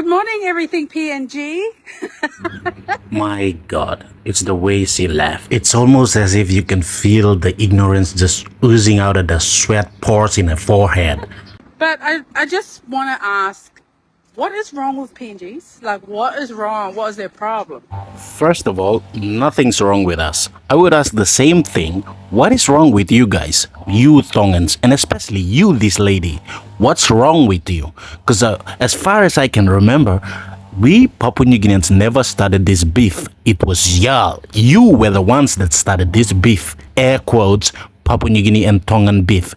Good morning, everything PNG. My God, it's the way she laughed. It's almost as if you can feel the ignorance just oozing out of the sweat pores in her forehead. But I just want to ask, what is wrong with PNGs? Like, what is wrong? What is their problem? First of all, nothing's wrong with us. I would ask the same thing. What is wrong with you guys? You Tongans, and especially you, this lady. What's wrong with you? Because as far as I can remember, we Papua New Guineans never started this beef. It was y'all. You were the ones that started this beef. Air quotes, Papua New Guinea and Tongan beef.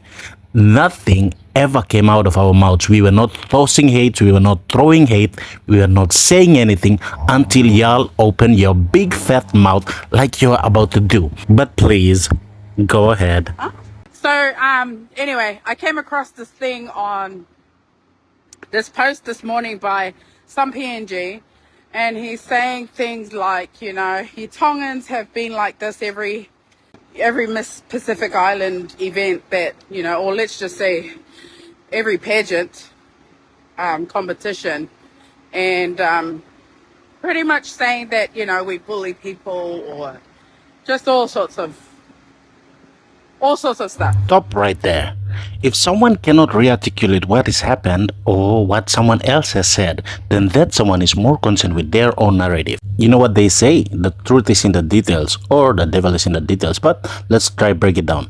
Nothing ever came out of our mouths. We were not tossing hate, we were not throwing hate, we were not saying anything until y'all open your big fat mouth like you're about to do. But please, go ahead. So, anyway, I came across this thing on this post this morning by some PNG, and he's saying things like, you Tongans have been like this every Miss Pacific Island event that, or let's just say every pageant competition, and pretty much saying that, we bully people or just all sorts of stuff. Stop right there. If someone cannot re-articulate what has happened or what someone else has said, then that someone is more concerned with their own narrative. You know what they say, the truth is in the details, or the devil is in the details. But let's try break it down.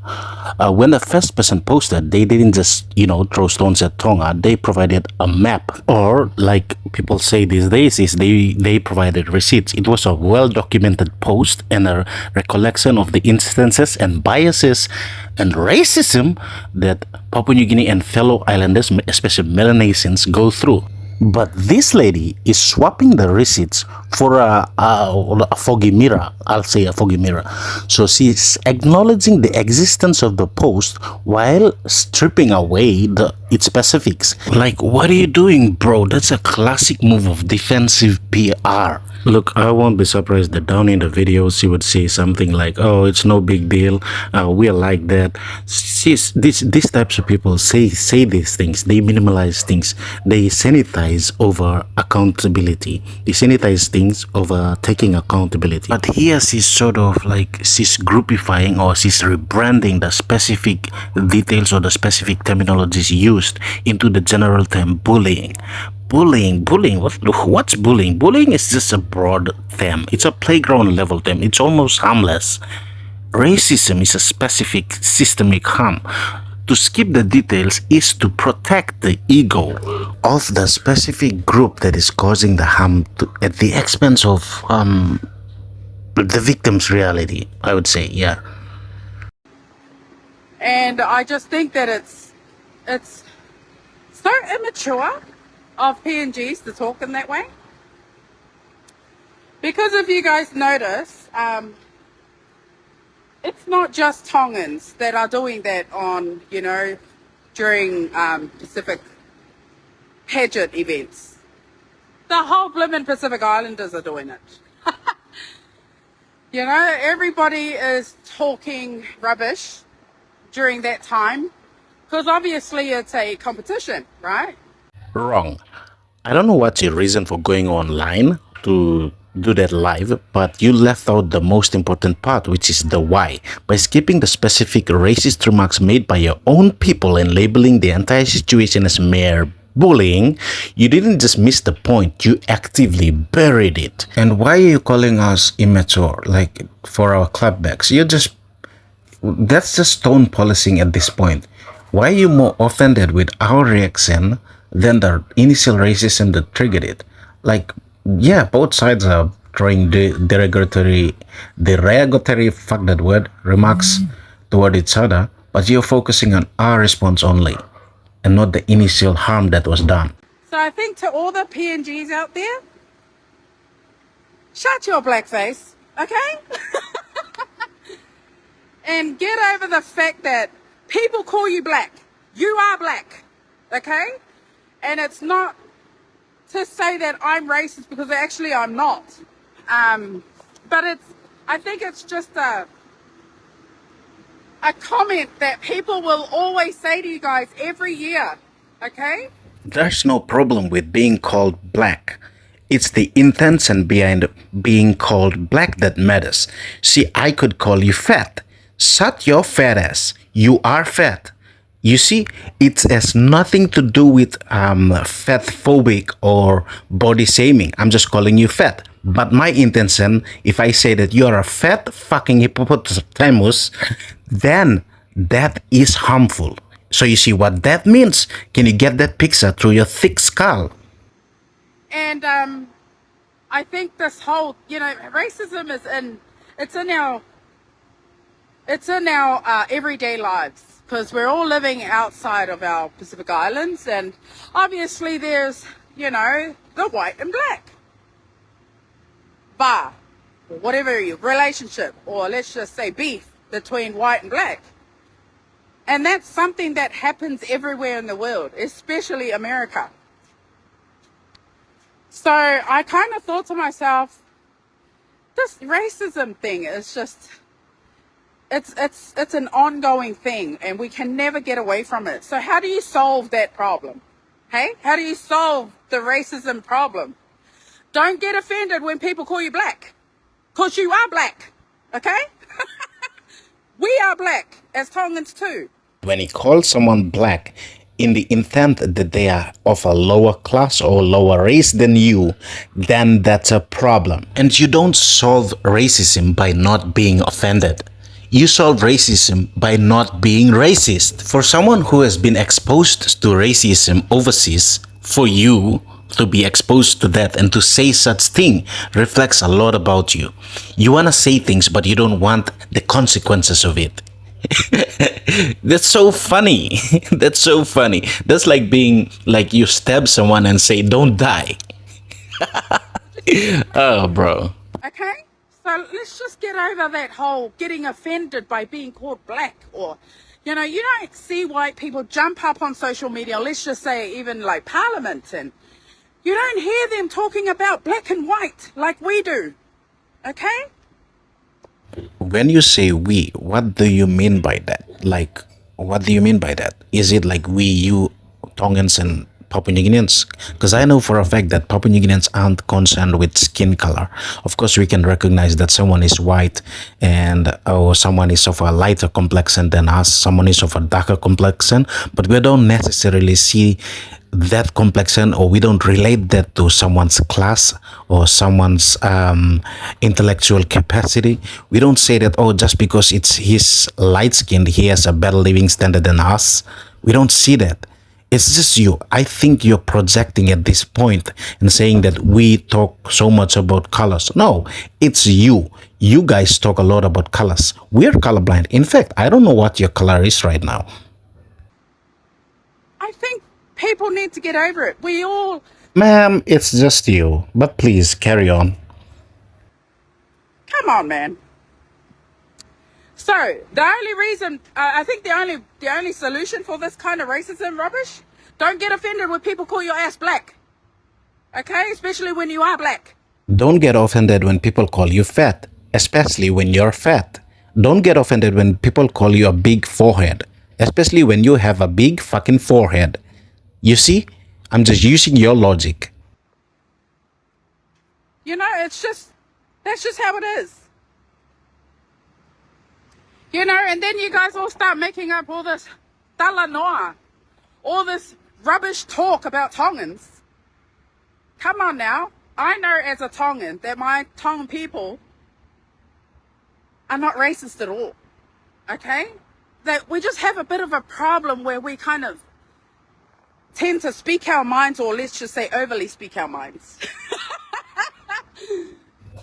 When the first person posted, they didn't just, throw stones at Tonga. They provided a map, or like people say these days, is they provided receipts. It was a well-documented post and a recollection of the instances and biases and racism that Papua New Guinea and fellow islanders, especially Melanesians, go through. But this lady is swapping the receipts for a foggy mirror. I'll say a foggy mirror. So she's acknowledging the existence of the post while stripping away its specifics. Like, what are you doing, bro? That's a classic move of defensive PR. Look, I won't be surprised that down in the video she would say something like, "Oh, it's no big deal. We're like that." These types of people say these things. They minimalize things. They sanitize over accountability. They sanitize things over taking accountability. But here she's sort of like she's groupifying or she's rebranding the specific details or the specific terminologies used into the general term bullying. Bullying. What's bullying? Bullying is just a broad term. It's a playground level term. It's almost harmless. Racism is a specific systemic harm. To skip the details is to protect the ego of the specific group that is causing the harm at the expense of the victim's reality, I would say, yeah. And I just think that it's so immature of PNGs to talk in that way. Because if you guys notice, it's not just Tongans that are doing that on, during Pacific pageant events. The whole blimmin' Pacific Islanders are doing it. Everybody is talking rubbish during that time because obviously it's a competition, right? Wrong. I don't know what's your reason for going online to do that live, but you left out the most important part, which is the why. By skipping the specific racist remarks made by your own people and labeling the entire situation as mere bullying, you didn't just miss the point, you actively buried it. And why are you calling us immature, like for our clapbacks? That's just tone policing at this point. Why are you more offended with our reaction than the initial racism that triggered it? Like, yeah, both sides are throwing derogatory, fuck that word, remarks toward each other, but you're focusing on our response only and not the initial harm that was done. So I think to all the PNGs out there, shut your black face, okay? And get over the fact that people call you black. You are black, okay? And it's not to say that I'm racist because actually I'm not. But I think it's just a comment that people will always say to you guys every year, okay? There's no problem with being called black. It's the intention behind being called black that matters. See, I could call you fat. Shut your fat ass. You are fat. You see, it has nothing to do with fat phobic or body shaming. I'm just calling you fat. But my intention, if I say that you are a fat fucking hippopotamus, then that is harmful. So you see what that means? Can you get that picture through your thick skull? And I think this whole, racism is it's in our everyday lives, because we're all living outside of our Pacific Islands, and obviously there's, the white and black bar, or whatever your relationship, or let's just say beef between white and black. And that's something that happens everywhere in the world, especially America. So I kind of thought to myself, this racism thing is just, it's an ongoing thing, and we can never get away from it. So how do you solve that problem? Hey, how do you solve the racism problem? Don't get offended when people call you black, because you are black, okay? We are black as Tongans too. When he calls someone black in the intent that they are of a lower class or lower race than you, then that's a problem. And you don't solve racism by not being offended. You solve racism by not being racist. For someone who has been exposed to racism overseas, for you to be exposed to that and to say such thing reflects a lot about you. You want to say things, but you don't want the consequences of it. That's so funny. That's so funny. That's like being like you stab someone and say, don't die. Oh, bro. Okay? So let's just get over that whole getting offended by being called black, or, you don't see white people jump up on social media, let's just say even like Parliament, and you don't hear them talking about black and white like we do. Okay? When you say we, what do you mean by that? Like, what do you mean by that? Is it like we, you, Tongans, and Papua New Guineans? Because I know for a fact that Papua New Guineans aren't concerned with skin color. Of course, we can recognize that someone is white and or someone is of a lighter complexion than us, someone is of a darker complexion, but we don't necessarily see that complexion, or we don't relate that to someone's class or someone's intellectual capacity. We don't say that, oh, just because it's his light skinned, he has a better living standard than us. We don't see that. It's just you. I think you're projecting at this point and saying that we talk so much about colors. No, it's you. You guys talk a lot about colors. We're colorblind. In fact, I don't know what your color is right now. I think people need to get over it. We all... Ma'am, it's just you. But please, carry on. Come on, man. So, the only reason... I think the only solution for this kind of racism rubbish, don't get offended when people call your ass black. Okay? Especially when you are black. Don't get offended when people call you fat, especially when you're fat. Don't get offended when people call you a big forehead, especially when you have a big fucking forehead. You see? I'm just using your logic. That's just how it is. And then you guys all start making up all this talanoa, all this rubbish talk about Tongans. Come on now. I know as a Tongan that my Tongan people are not racist at all. Okay? That we just have a bit of a problem where we kind of tend to speak our minds, or let's just say overly speak our minds.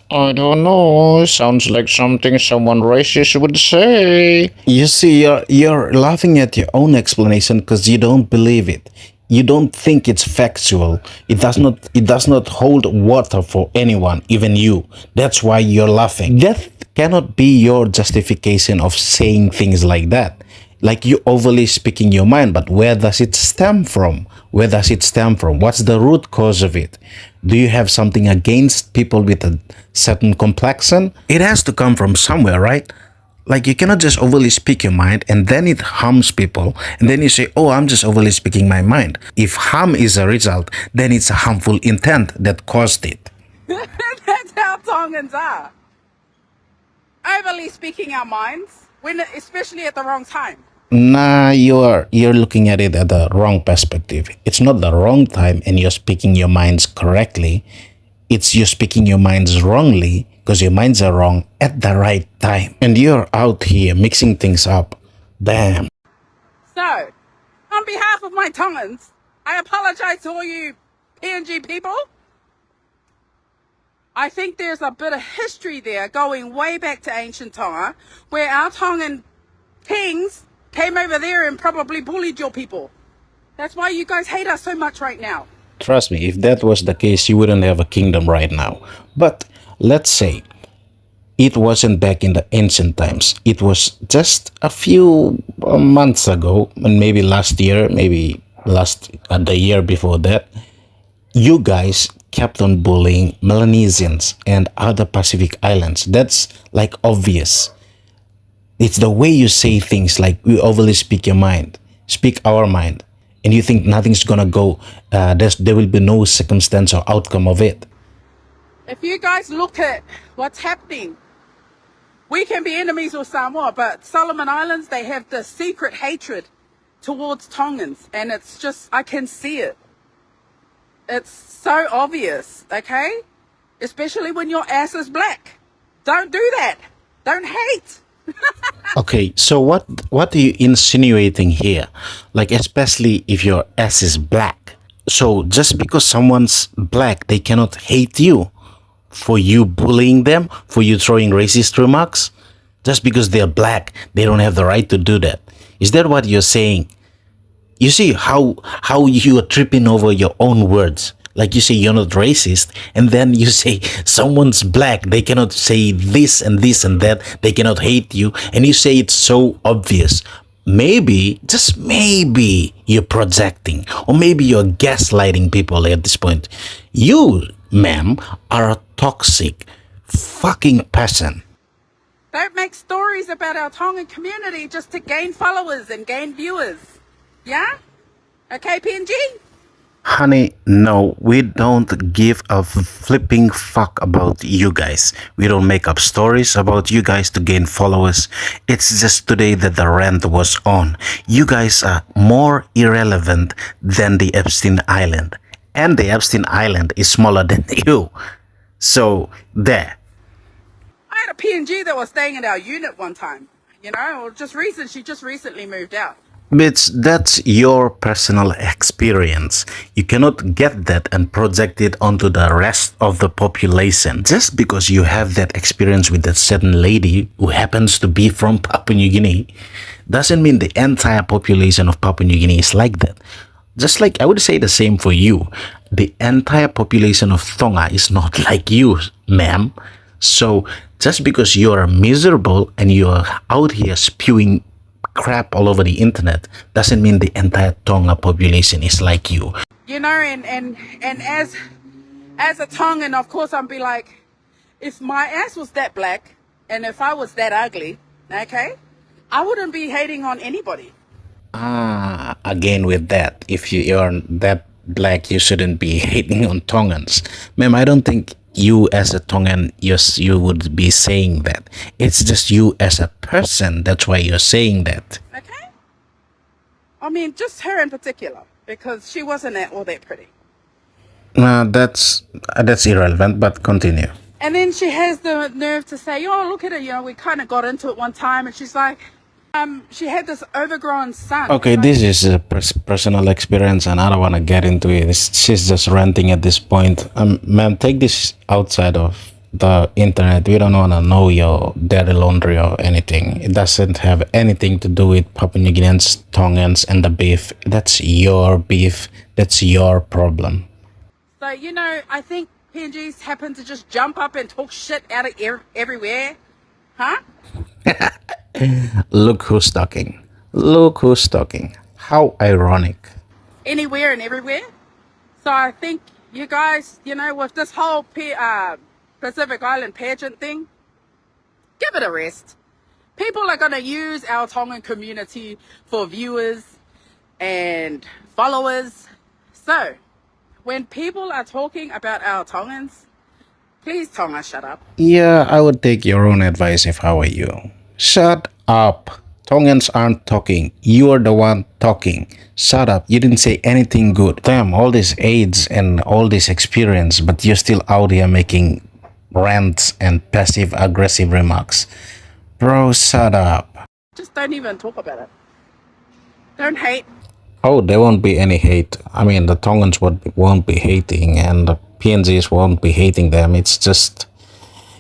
I don't know. Sounds like something someone racist would say. You see, you're laughing at your own explanation because you don't believe it. You don't think it's factual. It does not hold water for anyone, even you. That's why you're laughing. That cannot be your justification of saying things like that. Like you overly speaking your mind, but where does it stem from? Where does it stem from? What's the root cause of it? Do you have something against people with a certain complexion? It has to come from somewhere, right? Like you cannot just overly speak your mind and then it harms people and then you say, oh, I'm just overly speaking my mind. If harm is a result, then it's a harmful intent that caused it. That's how Tongans are. Overly speaking our minds, especially at the wrong time. Nah, you're looking at it at the wrong perspective. It's not the wrong time and you're speaking your minds correctly. It's you're speaking your minds wrongly because your minds are wrong at the right time. And you're out here mixing things up. Damn. So, on behalf of my Tongans, I apologize to all you PNG people. I think there's a bit of history there going way back to ancient Tonga where our Tongan kings came over there and probably bullied your people. That's why you guys hate us so much right now. Trust me, if that was the case, you wouldn't have a kingdom right now. But let's say it wasn't back in the ancient times. It was just a few months ago, and maybe last year, maybe the year before that. You guys kept on bullying Melanesians and other Pacific islands. That's like obvious. It's the way you say things, like we overly speak your mind, speak our mind, and you think nothing's gonna go. There will be no circumstance or outcome of it. If you guys look at what's happening, we can be enemies with Samoa, but Solomon Islands, they have this secret hatred towards Tongans, and it's just, I can see it. It's so obvious, okay? Especially when your ass is black. Don't do that. Don't hate. Okay, so what are you insinuating here? Like especially if your ass is black. So just because someone's black, they cannot hate you for you bullying them, for you throwing racist remarks? Just because they're black, they don't have the right to do that. Is that what you're saying? You see how you are tripping over your own words. Like you say you're not racist, and then you say someone's black, they cannot say this and this and that, they cannot hate you, and you say it's so obvious. Maybe, just maybe, you're projecting, or maybe you're gaslighting people at this point. You, ma'am, are a toxic fucking person. Don't make stories about our Tongan community just to gain followers and gain viewers. Yeah? Okay, PNG? Honey, no, we don't give a flipping fuck about you guys. We don't make up stories about you guys to gain followers. It's just today that the rant was on. You guys are more irrelevant than the Epstein Island. And the Epstein Island is smaller than you. So, there. I had a PNG that was staying in our unit one time. You know, or she just recently moved out. But that's your personal experience. You cannot get that and project it onto the rest of the population. Just because you have that experience with that certain lady who happens to be from Papua New Guinea doesn't mean the entire population of Papua New Guinea is like that. Just like I would say the same for you. The entire population of Tonga is not like you, ma'am. So just because you're miserable and you're out here spewing crap all over the internet doesn't mean the entire Tonga population is like you. You know, and as a Tongan, of course, I'd be like, if my ass was that black and if I was that ugly, okay, I wouldn't be hating on anybody. Again with that, if you're that black, you shouldn't be hating on Tongans. Ma'am, I don't think you as a Tongan, yes, you would be saying that. It's just you as a person. That's why you're saying that. Okay? I mean, just her in particular, because she wasn't all that pretty. That's irrelevant, but continue. And then she has the nerve to say, oh, look at it, you know, we kind of got into it one time, and she's like, she had this overgrown son. Okay, this is a personal experience and I don't want to get into it. She's just ranting at this point. Ma'am, take this outside of the internet. We don't want to know your dirty laundry or anything. It doesn't have anything to do with Papua New Guineans, Tongans, and the beef. That's your beef. That's your problem. So, you know, I think PNGs happen to just jump up and talk shit out of everywhere. Huh? Look who's talking. Look who's talking. How ironic. Anywhere and everywhere. So I think you guys, you know, with this whole Pacific Island pageant thing, give it a rest. people are going to use our Tongan community for viewers and followers. So when people are talking about our Tongans, please, Tonga, shut up. Yeah, I would take your own advice if I were you. Shut up. Tongans aren't talking. You are the one talking. Shut up. You didn't say anything good. Damn, all this AIDS and all this experience, but you're still out here making rants and passive aggressive remarks. Bro, shut up. Just don't even talk about it. Don't hate. Oh, there won't be any hate. I mean, the Tongans won't be hating, and the PNGs won't be hating them. It's just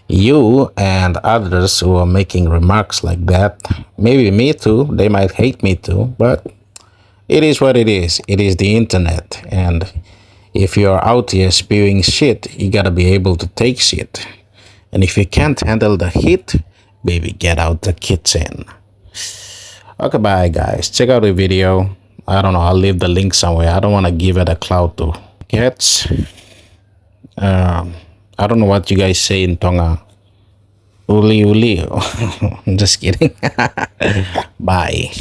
you and others who are making remarks like that. Maybe me too. They might hate me too, but it is what it is. It is the internet. And if you're out here spewing shit, you gotta be able to take shit. And if you can't handle the heat, baby, get out the kitchen. Okay, bye guys. Check out the video. I don't know. I'll leave the link somewhere. I don't want to give it a clout to cats. I don't know what you guys say in Tonga. Uli uli. Just kidding. Bye.